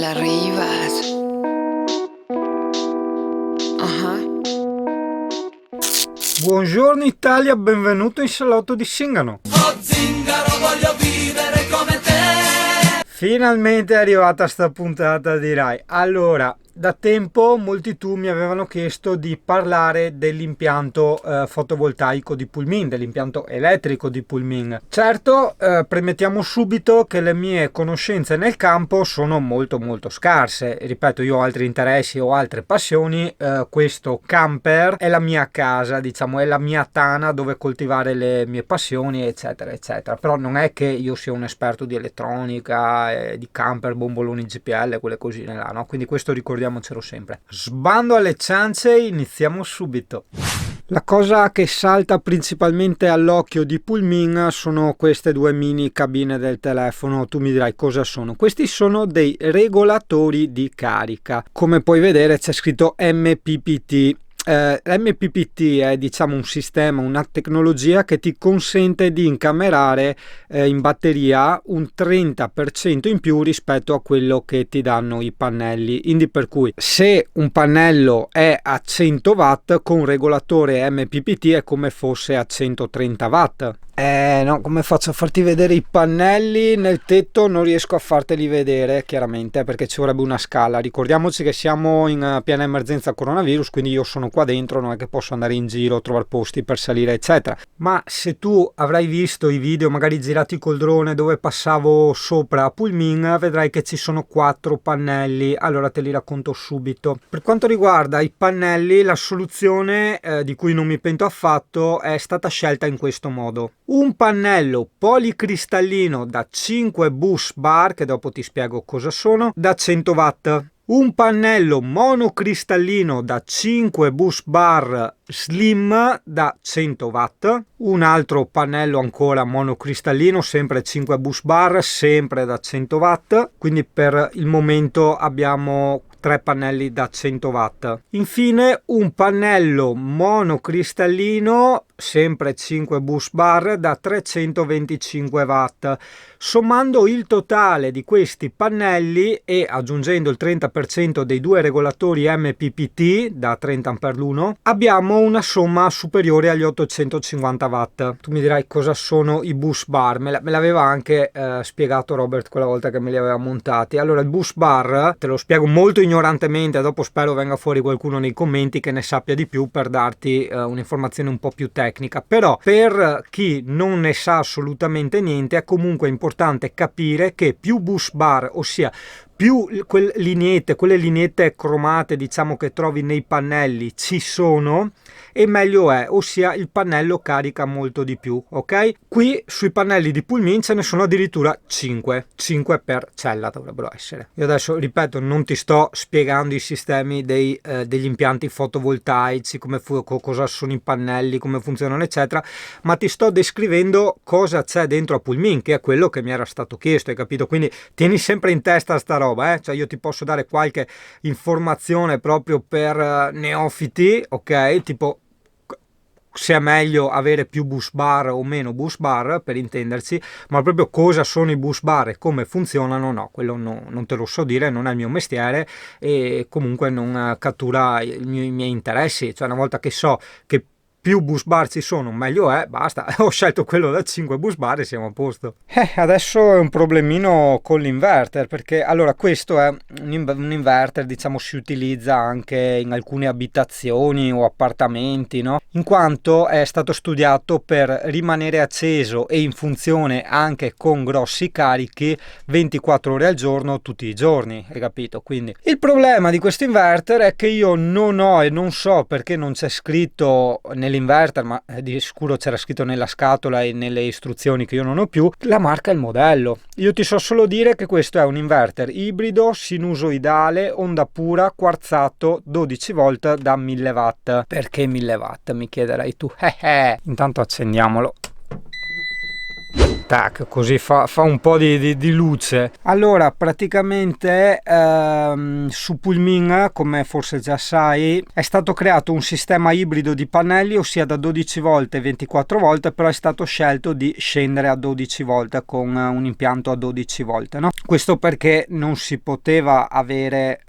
arrivas. Buongiorno Italia, benvenuto in salotto di Singano. Oh zingaro, voglio vivere come te. Finalmente è arrivata sta puntata, dirai. Allora, da tempo molti tu mi avevano chiesto di parlare dell'impianto fotovoltaico di Pulmin, dell'impianto elettrico di Pulmin. Certo, premettiamo subito che le mie conoscenze nel campo sono molto scarse. Ripeto, io ho altri interessi, ho altre passioni. Questo camper è la mia casa, diciamo, è la mia tana dove coltivare le mie passioni, eccetera eccetera. Però non è che io sia un esperto di elettronica, di camper, bomboloni GPL, quelle cosine là, no? Quindi questo ricordiamocelo sempre. Sbando alle ciance, iniziamo subito. La cosa che salta principalmente all'occhio di Pulmin sono queste due mini cabine del telefono. Tu mi dirai cosa sono. Questi sono dei regolatori di carica. Come puoi vedere c'è scritto MPPT. MPPT è, diciamo, un sistema, una tecnologia che ti consente di incamerare in batteria un 30% in più rispetto a quello che ti danno i pannelli. Quindi per cui se un pannello è a 100 watt con un regolatore MPPT è come fosse a 130 watt. No, come faccio a farti vedere i pannelli nel tetto? Non riesco a farteli vedere chiaramente perché ci vorrebbe una scala. Ricordiamoci che siamo in piena emergenza coronavirus, quindi io sono qua dentro, non è che posso andare in giro a trovare posti per salire eccetera. Ma se tu avrai visto i video magari girati col drone dove passavo sopra a Pulmin, vedrai che ci sono 4 pannelli. Allora te li racconto subito. Per quanto riguarda i pannelli, la soluzione di cui non mi pento affatto è stata scelta in questo modo. Un pannello policristallino da 5 bus bar, che dopo ti spiego cosa sono, da 100 watt. Un pannello monocristallino da 5 bus bar slim da 100 watt. Un altro pannello ancora monocristallino, sempre 5 bus bar, sempre da 100 watt. Quindi per il momento abbiamo 3 pannelli da 100 watt. Infine un pannello monocristallino, sempre 5 bus bar da 325 watt. Sommando il totale di questi pannelli e aggiungendo il 30% dei due regolatori MPPT da 30 A l'uno, abbiamo una somma superiore agli 850 watt. Tu mi dirai cosa sono i bus bar, me l'aveva anche spiegato Robert quella volta che me li aveva montati. Allora, il bus bar te lo spiego molto ignorantemente, dopo spero venga fuori qualcuno nei commenti che ne sappia di più per darti un'informazione un po' più tecnica. Però per chi non ne sa assolutamente niente è comunque importante capire che più bus bar, ossia più quelle lineette cromate, diciamo, che trovi nei pannelli ci sono, e meglio è, ossia il pannello carica molto di più, ok? Qui sui pannelli di Pulmin ce ne sono addirittura 5 per cella dovrebbero essere. Io adesso, ripeto, non ti sto spiegando i sistemi degli impianti fotovoltaici, cosa sono i pannelli, come funzionano eccetera, ma ti sto descrivendo cosa c'è dentro a Pulmin, che è quello che mi era stato chiesto, hai capito? Quindi tieni sempre in testa sta roba. Cioè io ti posso dare qualche informazione proprio per neofiti, ok? Tipo se è meglio avere più bus bar o meno bus bar, per intenderci, ma proprio cosa sono i bus bar e come funzionano, no, quello non te lo so dire, non è il mio mestiere e comunque non cattura i miei interessi. Cioè una volta che so che più bus bar ci sono meglio è, basta, ho scelto quello da 5 bus bar e siamo a posto. Adesso è un problemino con l'inverter, perché allora questo è un inverter, diciamo, si utilizza anche in alcune abitazioni o appartamenti, no? In quanto è stato studiato per rimanere acceso e in funzione anche con grossi carichi 24 ore al giorno tutti i giorni, hai capito? Quindi il problema di questo inverter è che io non ho e non so perché non c'è scritto nell'inverter, ma di sicuro c'era scritto nella scatola e nelle istruzioni che io non ho più, la marca e il modello. Io ti so solo dire che questo è un inverter ibrido sinusoidale onda pura quarzato 12 volt da 1000 watt. Perché 1000 watt mi chiederai tu? Intanto accendiamolo. tac, così fa un po' di luce. Allora, praticamente su Pulmin, come forse già sai, è stato creato un sistema ibrido di pannelli, ossia da 12 volte e 24 volte, però è stato scelto di scendere a 12 volte con un impianto a 12 volte, no? Questo perché non si poteva avere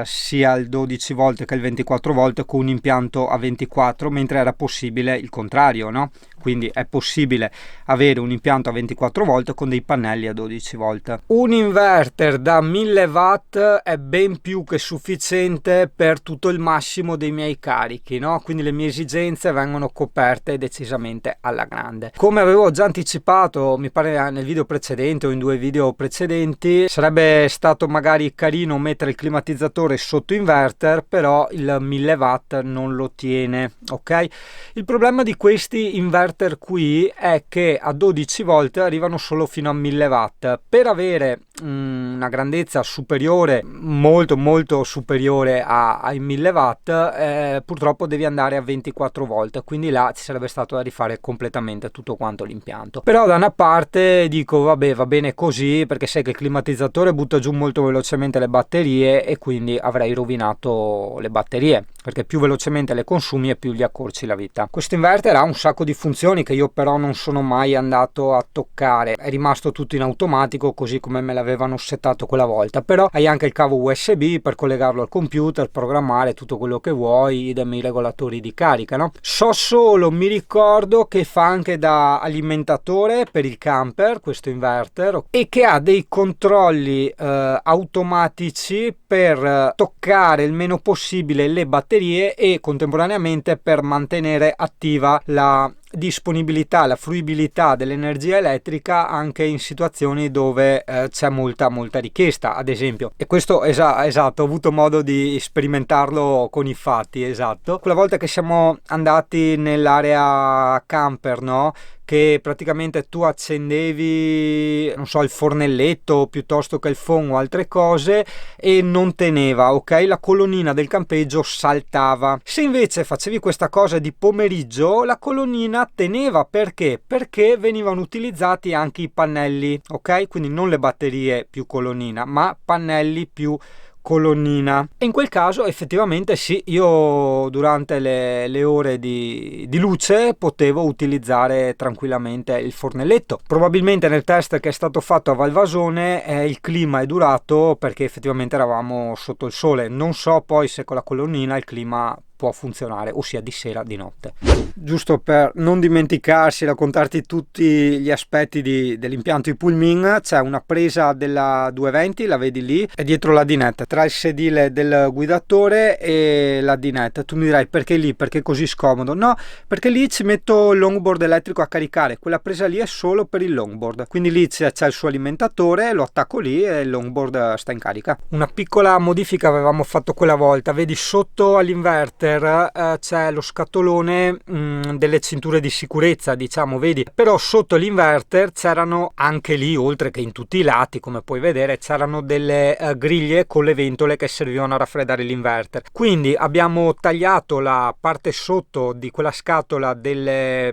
sia il 12 volte che il 24 volte con un impianto a 24, mentre era possibile il contrario, no? Quindi è possibile avere un impianto a 24 volt con dei pannelli a 12 volt. Un inverter da 1000 watt è ben più che sufficiente per tutto il massimo dei miei carichi, no? Quindi le mie esigenze vengono coperte decisamente alla grande. Come avevo già anticipato, mi pare nel video precedente o in 2 video precedenti, sarebbe stato magari carino mettere il climatizzatore sotto inverter, però il 1000 watt non lo tiene, ok? Il problema di questi inverter qui è che a 12 volt arrivano solo fino a 1000 watt. Per avere una grandezza superiore, molto superiore ai 1000 watt, purtroppo devi andare a 24 volt, quindi là ci sarebbe stato da rifare completamente tutto quanto l'impianto. Però da una parte dico vabbè, va bene così, perché sai che il climatizzatore butta giù molto velocemente le batterie e quindi avrei rovinato le batterie, perché più velocemente le consumi e più gli accorci la vita. Questo inverter ha un sacco di funzioni che io però non sono mai andato a toccare, è rimasto tutto in automatico così come me l'avevano settato quella volta, però hai anche il cavo USB per collegarlo al computer, programmare tutto quello che vuoi, idem i regolatori di carica, no? So solo, mi ricordo che fa anche da alimentatore per il camper questo inverter e che ha dei controlli automatici per toccare il meno possibile le batterie e contemporaneamente per mantenere attiva la disponibilità, la fruibilità dell'energia elettrica anche in situazioni dove c'è molta richiesta, ad esempio. E questo esatto, ho avuto modo di sperimentarlo con i fatti, esatto. Quella volta che siamo andati nell'area camper, no? Che praticamente tu accendevi, non so, il fornelletto piuttosto che il phon o altre cose e non teneva, ok? La colonnina del campeggio saltava. Se invece facevi questa cosa di pomeriggio, la colonnina teneva. Perché? Perché venivano utilizzati anche i pannelli, ok? Quindi non le batterie più colonnina, ma pannelli più colonnina. E in quel caso effettivamente sì, io durante le ore di luce potevo utilizzare tranquillamente il fornelletto. Probabilmente nel test che è stato fatto a Valvasone il clima è durato perché effettivamente eravamo sotto il sole. Non so poi se con la colonnina il clima può funzionare, ossia di sera, di notte. Giusto per non dimenticarsi, raccontarti tutti gli aspetti dell'impianto di Pulmin, c'è una presa della 220, la vedi lì, e dietro la dinette, tra il sedile del guidatore e la dinette. Tu mi dirai perché lì, perché è così scomodo? No, perché lì ci metto il longboard elettrico a caricare, quella presa lì è solo per il longboard, quindi lì c'è il suo alimentatore, lo attacco lì e il longboard sta in carica. Una piccola modifica avevamo fatto quella volta, vedi sotto all'inverter c'è lo scatolone delle cinture di sicurezza, diciamo, vedi, però sotto l'inverter c'erano anche lì, oltre che in tutti i lati come puoi vedere, c'erano delle griglie con le ventole che servivano a raffreddare l'inverter. Quindi abbiamo tagliato la parte sotto di quella scatola delle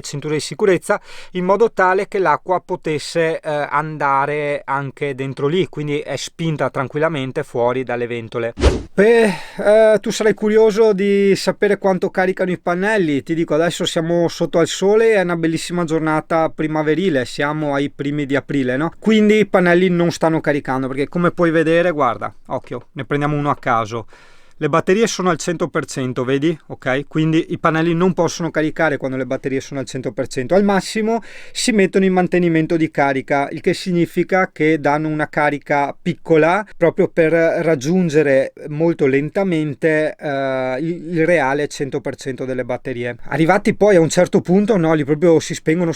cinture di sicurezza in modo tale che l'acqua potesse andare anche dentro lì, quindi è spinta tranquillamente fuori dalle ventole. Tu sarai curioso di sapere quanto caricano i pannelli. Ti dico, adesso siamo sotto al sole, è una bellissima giornata primaverile, siamo ai primi di aprile, no? Quindi i pannelli non stanno caricando perché, come puoi vedere, guarda, occhio, ne prendiamo uno a caso. Le batterie sono al 100%, vedi? Ok? Quindi i pannelli non possono caricare quando le batterie sono al 100%. Al massimo si mettono in mantenimento di carica, il che significa che danno una carica piccola proprio per raggiungere molto lentamente il reale 100% delle batterie. Arrivati poi a un certo punto, no, li proprio si spengono,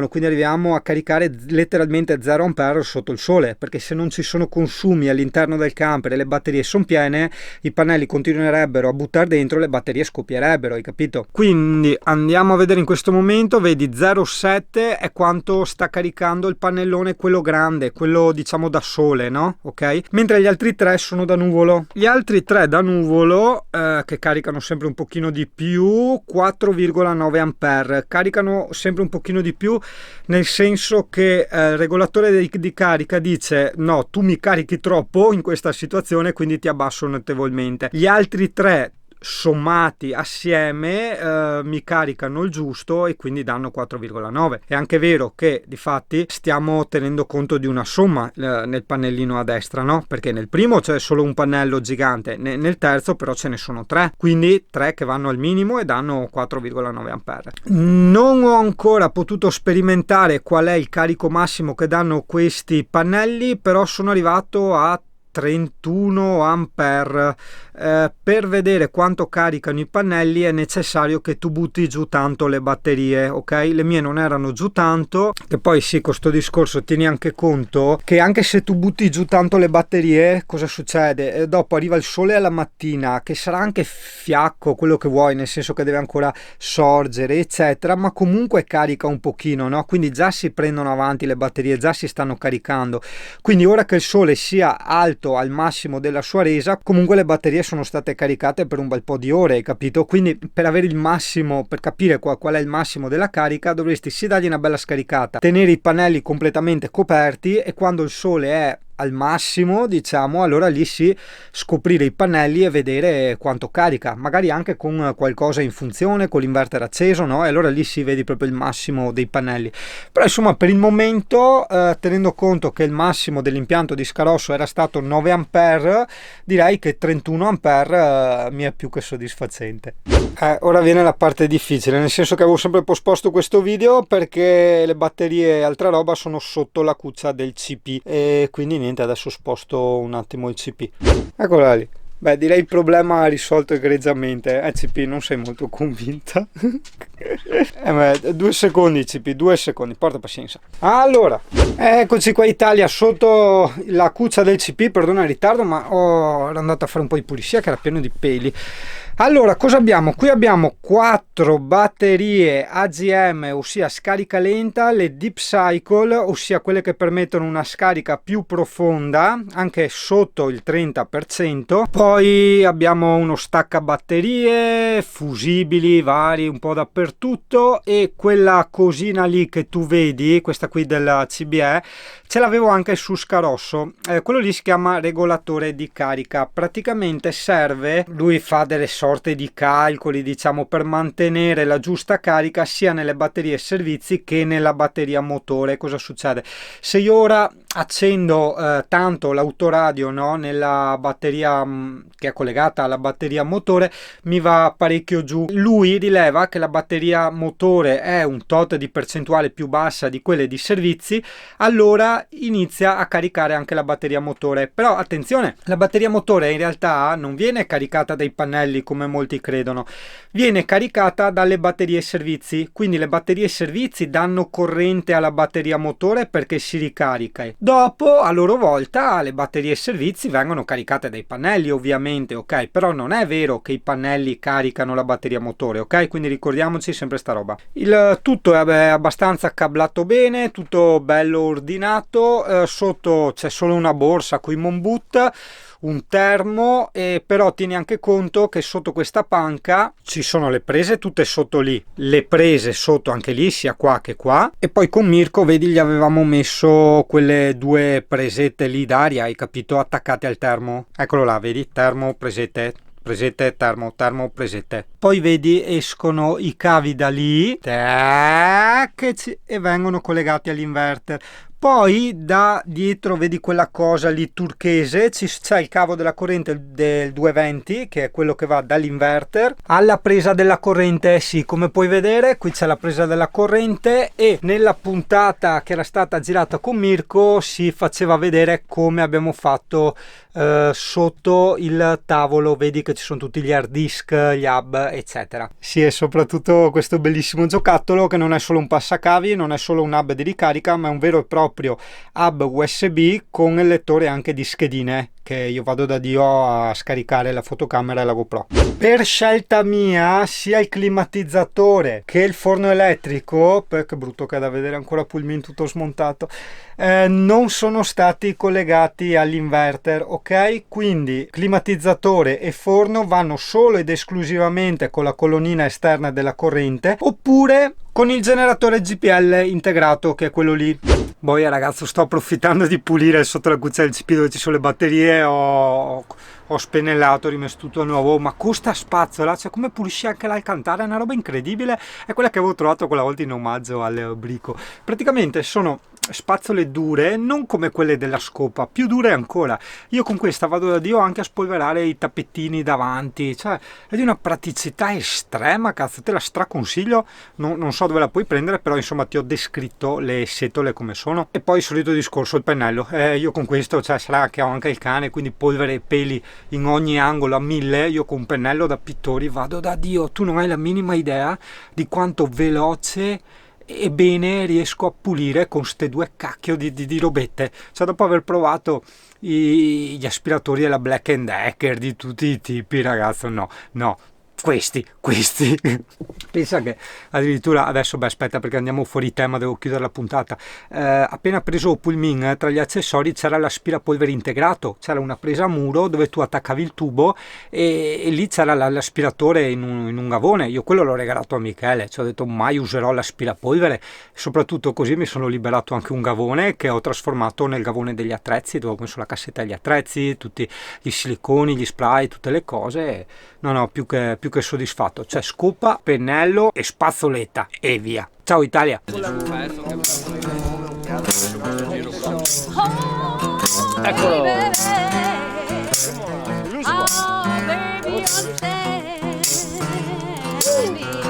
quindi arriviamo a caricare letteralmente 0 ampere sotto il sole, perché se non ci sono consumi all'interno del camper e le batterie sono piene, i pannelli li continuerebbero a buttare dentro, le batterie scoppierebbero, hai capito? Quindi andiamo a vedere in questo momento, vedi 0,7 è quanto sta caricando il pannellone, quello grande, quello diciamo da sole, no? Ok? Mentre gli altri 3 sono da nuvolo. Gli altri 3 da nuvolo che caricano sempre un pochino di più, 4,9 ampere, caricano sempre un pochino di più, nel senso che il regolatore di carica dice no, tu mi carichi troppo in questa situazione, quindi ti abbasso notevolmente. Gli altri 3 sommati assieme mi caricano il giusto e quindi danno 4,9. È anche vero che di fatti stiamo tenendo conto di una somma nel pannellino a destra, no? Perché nel primo c'è solo un pannello gigante, nel terzo però ce ne sono 3, quindi 3 che vanno al minimo e danno 4,9 ampere. Non ho ancora potuto sperimentare qual è il carico massimo che danno questi pannelli, però sono arrivato a 31 ampere. Per vedere quanto caricano i pannelli è necessario che tu butti giù tanto le batterie, ok? Le mie non erano giù tanto, che poi sì, con sto discorso tieni anche conto che anche se tu butti giù tanto le batterie, cosa succede? Dopo arriva il sole alla mattina, che sarà anche fiacco, quello che vuoi, nel senso che deve ancora sorgere eccetera, ma comunque carica un pochino, no? Quindi già si prendono avanti le batterie, già si stanno caricando, quindi ora che il sole sia alto al massimo della sua resa, comunque le batterie sono state caricate per un bel po' di ore, hai capito? Quindi per avere il massimo, per capire qual è il massimo della carica, dovresti sì dargli una bella scaricata, tenere i pannelli completamente coperti e quando il sole è al massimo, diciamo, allora lì sì, scoprire i pannelli e vedere quanto carica, magari anche con qualcosa in funzione, con l'inverter acceso, no? E allora lì si vedi proprio il massimo dei pannelli. Però insomma, per il momento, tenendo conto che il massimo dell'impianto di Scarosso era stato 9 ampere, direi che 31 ampere mi è più che soddisfacente. Ora viene la parte difficile, nel senso che avevo sempre posposto questo video perché le batterie e altra roba sono sotto la cuccia del CP e quindi niente, adesso sposto un attimo il CP. Eccola lì. Beh, direi il problema risolto egregiamente. CP, non sei molto convinta? 2 secondi CP, 2 secondi, porta pazienza. Allora, eccoci qua Italia, sotto la cuccia del CP, perdona il ritardo, ma ero andato a fare un po' di pulizia che era pieno di peli. Allora, cosa abbiamo? Qui abbiamo 4 batterie AGM, ossia scarica lenta, le Deep Cycle, ossia quelle che permettono una scarica più profonda, anche sotto il 30%. Poi abbiamo uno staccabatterie, fusibili, vari, un po' dappertutto, e quella cosina lì che tu vedi, questa qui della CBE, ce l'avevo anche su Scarosso. Quello lì si chiama regolatore di carica, praticamente serve, lui fa delle sorte di calcoli, diciamo, per mantenere la giusta carica sia nelle batterie servizi che nella batteria motore. Cosa succede? Se io ora accendo tanto l'autoradio, no, nella batteria che è collegata alla batteria motore, mi va parecchio giù. Lui rileva che la batteria motore è un tot di percentuale più bassa di quelle di servizi, allora inizia a caricare anche la batteria motore. Però attenzione, la batteria motore in realtà non viene caricata dai pannelli come molti credono, viene caricata dalle batterie servizi, quindi le batterie servizi danno corrente alla batteria motore perché si ricarica. Dopo a loro volta le batterie servizi vengono caricate dai pannelli, ovviamente, ok? Però non è vero che i pannelli caricano la batteria motore, ok? Quindi ricordiamoci sempre sta roba. Il tutto è abbastanza cablato bene, tutto bello ordinato, sotto c'è solo una borsa con i Moon Boot, un termo, però tieni anche conto che sotto questa panca ci sono le prese tutte sotto lì, le prese sotto anche lì, sia qua che qua, e poi con Mirko vedi gli avevamo messo quelle 2 presette lì d'aria, hai capito, attaccate al termo. Eccolo là, vedi, termo, presette, presette, termo, termo, presette. Poi vedi escono i cavi da lì e vengono collegati all'inverter. Poi da dietro vedi quella cosa lì turchese, c'è il cavo della corrente del 220 che è quello che va dall'inverter alla presa della corrente. Sì, come puoi vedere qui c'è la presa della corrente, e nella puntata che era stata girata con Mirko si faceva vedere come abbiamo fatto sotto il tavolo. Vedi che ci sono tutti gli hard disk, gli hub eccetera. Sì, e soprattutto questo bellissimo giocattolo che non è solo un passacavi, non è solo un hub di ricarica, ma è un vero e proprio hub USB con il lettore anche di schedine, che io vado da Dio a scaricare la fotocamera e la GoPro. Per scelta mia, sia il climatizzatore che il forno elettrico, che brutto che è da vedere ancora Pullman tutto smontato, non sono stati collegati all'inverter, ok? Quindi climatizzatore e forno vanno solo ed esclusivamente con la colonnina esterna della corrente, oppure con il generatore GPL integrato, che è quello lì. Boia ragazzo, sto approfittando di pulire sotto la cuccia del CP dove ci sono le batterie, ho spenellato, ho rimesso tutto a nuovo, ma con sta spazzola, cioè come pulisce anche l'Alcantara, è una roba incredibile. È quella che avevo trovato quella volta in omaggio al Brico. Praticamente sono spazzole dure, non come quelle della scopa, più dure ancora. Io con questa vado da Dio anche a spolverare i tappetini davanti, cioè è di una praticità estrema, cazzo, te la straconsiglio. Non so dove la puoi prendere, però insomma ti ho descritto le setole come sono. E poi il solito discorso, il pennello, io con questo, cioè sarà che ho anche il cane, quindi polvere e peli in ogni angolo a 1000, io con un pennello da pittori vado da Dio. Tu non hai la minima idea di quanto veloce e bene riesco a pulire con ste due cacchio di robette. Cioè, dopo aver provato gli aspiratori della Black & Decker di tutti i tipi, ragazzo, no, questi pensa che addirittura adesso, aspetta, perché andiamo fuori tema, devo chiudere la puntata. Appena preso Pullman, tra gli accessori c'era l'aspirapolvere integrato, c'era una presa a muro dove tu attaccavi il tubo e lì c'era l'aspiratore in un gavone. Io quello l'ho regalato a Michele, ci ho detto mai userò l'aspirapolvere, soprattutto così mi sono liberato anche un gavone che ho trasformato nel gavone degli attrezzi, dove ho messo la cassetta degli attrezzi, tutti gli siliconi, gli spray, tutte le cose. No, più che soddisfatto. C'è scopa, pennello e spazzoletta e via. Ciao Italia. Eccolo. Oh, baby, understand me.